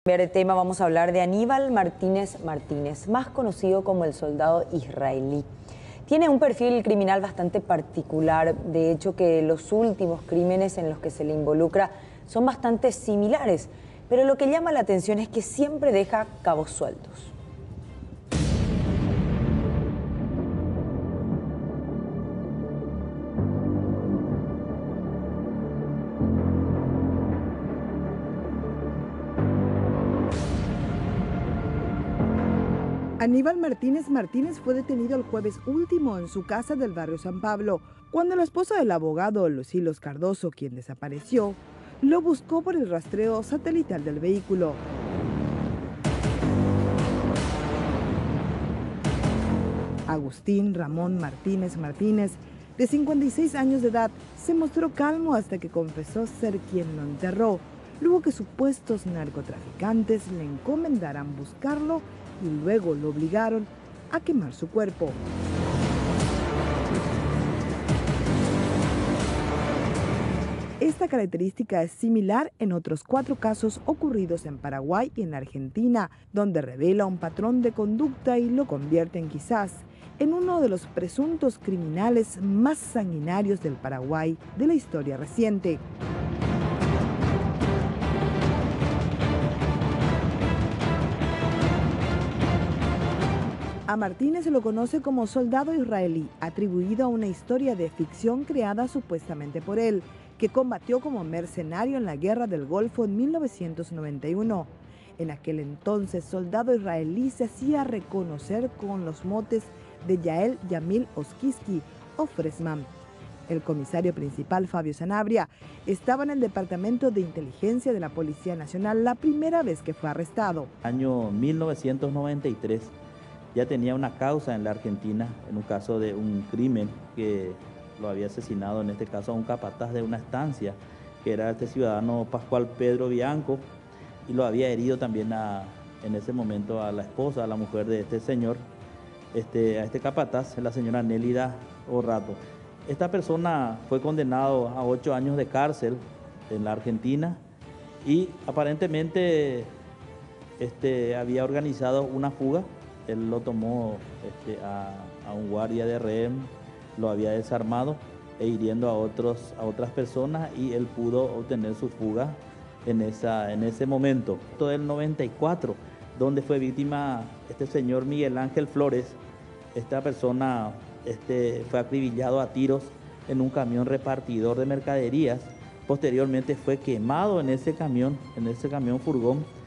Cambiar de tema, vamos a hablar de Aníbal Martínez Martínez, más conocido como el soldado israelí. Tiene un perfil criminal bastante particular, de hecho que los últimos crímenes en los que se le involucra son bastante similares, pero lo que llama la atención es que siempre deja cabos sueltos. Aníbal Martínez Martínez fue detenido el jueves último en su casa del barrio San Pablo, cuando la esposa del abogado Lucilos Cardoso, quien desapareció, lo buscó por el rastreo satelital del vehículo. Agustín Ramón Martínez Martínez, de 56 años de edad, se mostró calmo hasta que confesó ser quien lo enterró, luego que supuestos narcotraficantes le encomendaran buscarlo y luego lo obligaron a quemar su cuerpo. Esta característica es similar en otros 4 casos ocurridos en Paraguay y en Argentina, donde revela un patrón de conducta y lo convierten quizás en uno de los presuntos criminales más sanguinarios del Paraguay de la historia reciente. A Martínez se lo conoce como soldado israelí, atribuido a una historia de ficción creada supuestamente por él, que combatió como mercenario en la Guerra del Golfo en 1991. En aquel entonces, soldado israelí se hacía reconocer con los motes de Yael Yamil Oskiski o Freshman. El comisario principal, Fabio Sanabria, estaba en el Departamento de Inteligencia de la Policía Nacional la primera vez que fue arrestado. Año 1993. Ya tenía una causa en la Argentina, en un caso de un crimen que lo había asesinado, en este caso a un capataz de una estancia, que era este ciudadano Pascual Pedro Bianco, y lo había herido también en ese momento a la esposa, a la mujer de este señor, a este capataz, la señora Nélida Orrato. Esta persona fue condenado a 8 años de cárcel en la Argentina y aparentemente había organizado una fuga. Él lo tomó a un guardia de rehén, lo había desarmado e hiriendo a otras personas, y él pudo obtener su fuga en ese momento. Todo el 94, donde fue víctima este señor Miguel Ángel Flores. Esta persona fue acribillado a tiros en un camión repartidor de mercaderías. Posteriormente fue quemado en ese camión furgón.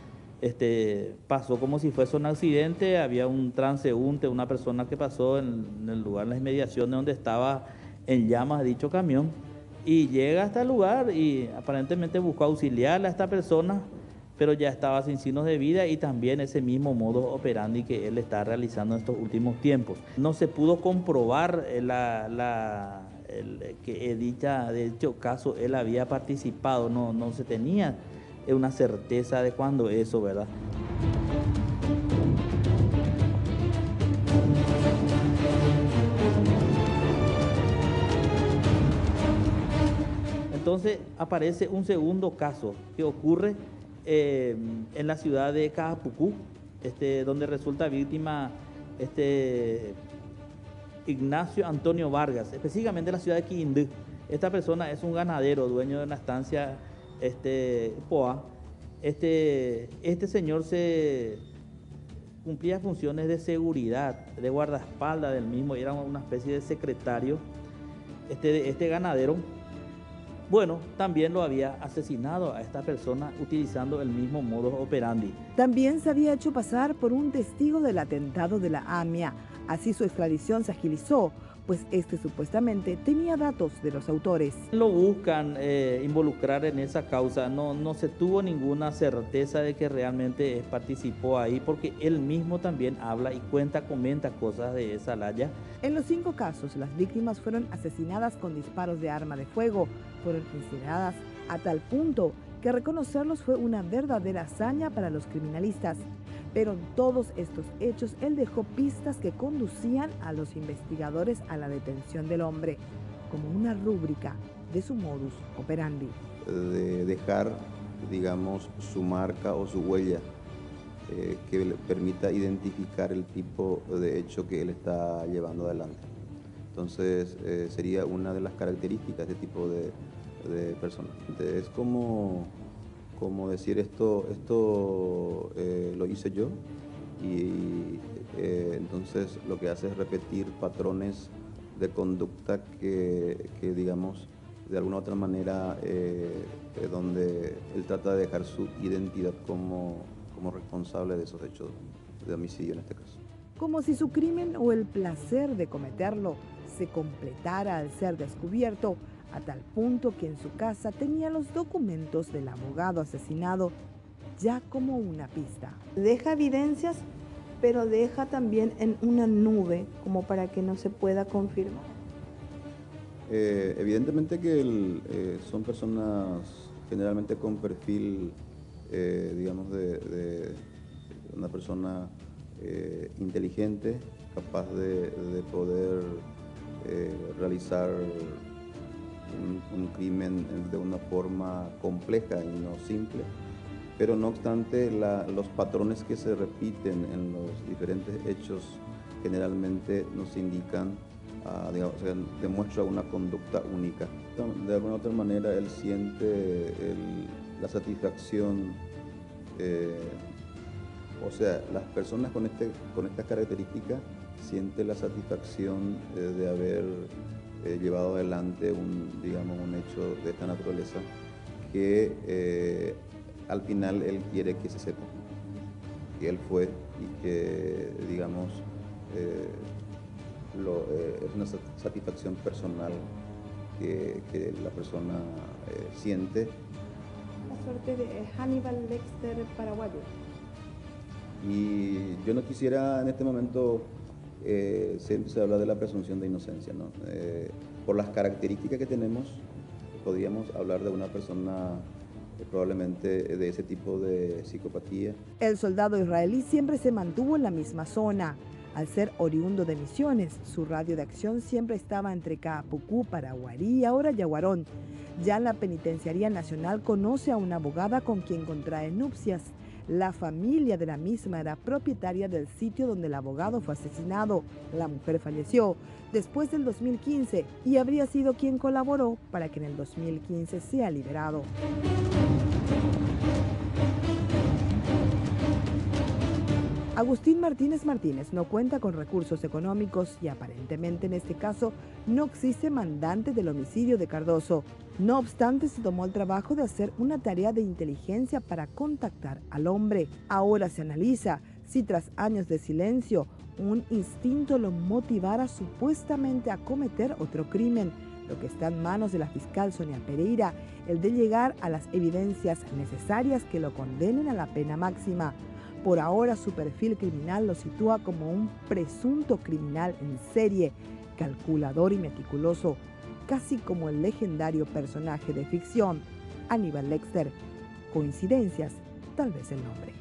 Pasó como si fuese un accidente. Había un transeúnte, una persona que pasó en el lugar, en las inmediaciones donde estaba en llamas dicho camión, y llega hasta el lugar y aparentemente buscó auxiliar a esta persona, pero ya estaba sin signos de vida, y también ese mismo modo operandi que él está realizando en estos últimos tiempos. No se pudo comprobar que de dicho caso él había participado, no se tenía una certeza de cuándo eso, ¿verdad? Entonces aparece un segundo caso que ocurre en la ciudad de Cajapucú, donde resulta víctima Ignacio Antonio Vargas, específicamente en la ciudad de Quindú. Esta persona es un ganadero, dueño de una estancia POA. Este señor cumplía funciones de seguridad, de guardaespaldas del mismo, y era una especie de secretario. Este ganadero, bueno, también lo había asesinado a esta persona utilizando el mismo modus operandi. También se había hecho pasar por un testigo del atentado de la AMIA. Así su extradición se agilizó, pues supuestamente tenía datos de los autores. Lo buscan involucrar en esa causa. No se tuvo ninguna certeza de que realmente participó ahí, porque él mismo también habla y comenta cosas de esa laya. En los 5 casos, las víctimas fueron asesinadas con disparos de arma de fuego. Fueron incineradas a tal punto que reconocerlos fue una verdadera hazaña para los criminalistas. Pero en todos estos hechos, él dejó pistas que conducían a los investigadores a la detención del hombre, como una rúbrica de su modus operandi. De dejar digamos, su marca o su huella que le permita identificar el tipo de hecho que él está llevando adelante. Entonces, sería una de las características de este tipo de personas. Es como decir esto lo hice yo, y entonces lo que hace es repetir patrones de conducta que digamos, de alguna u otra manera, donde él trata de dejar su identidad como responsable de esos hechos de homicidio en este caso. Como si su crimen o el placer de cometerlo se completara al ser descubierto, a tal punto que en su casa tenía los documentos del abogado asesinado ya como una pista. Deja evidencias, pero deja también en una nube como para que no se pueda confirmar. Evidentemente que son personas generalmente con perfil, digamos, de una persona inteligente, capaz de poder realizar un crimen de una forma compleja y no simple, pero no obstante los patrones que se repiten en los diferentes hechos generalmente nos indican, digamos, demuestra una conducta única. De alguna otra manera él siente la satisfacción, o sea, las personas con estas características sienten la satisfacción de haber llevado adelante un hecho de esta naturaleza que al final él quiere que se sepa que él fue, y que, digamos, es una satisfacción personal que la persona siente. La suerte de Hannibal Lecter paraguayo. Y yo no quisiera en este momento siempre se habla de la presunción de inocencia, ¿no? Por las características que tenemos, podríamos hablar de una persona probablemente de ese tipo de psicopatía. El soldado israelí siempre se mantuvo en la misma zona. Al ser oriundo de Misiones, su radio de acción siempre estaba entre Caapucú, Paraguarí y ahora Yaguarón. Ya en la Penitenciaría Nacional conoce a una abogada con quien contrae nupcias. La familia de la misma era propietaria del sitio donde el abogado fue asesinado. La mujer falleció después del 2015 y habría sido quien colaboró para que en el 2015 sea liberado. Agustín Martínez no cuenta con recursos económicos y aparentemente en este caso no existe mandante del homicidio de Cardoso. No obstante, se tomó el trabajo de hacer una tarea de inteligencia para contactar al hombre. Ahora se analiza si tras años de silencio, un instinto lo motivara supuestamente a cometer otro crimen. Lo que está en manos de la fiscal Sonia Pereira, el de llegar a las evidencias necesarias que lo condenen a la pena máxima. Por ahora su perfil criminal lo sitúa como un presunto criminal en serie, calculador y meticuloso, casi como el legendario personaje de ficción, Hannibal Lecter. Coincidencias, tal vez el nombre.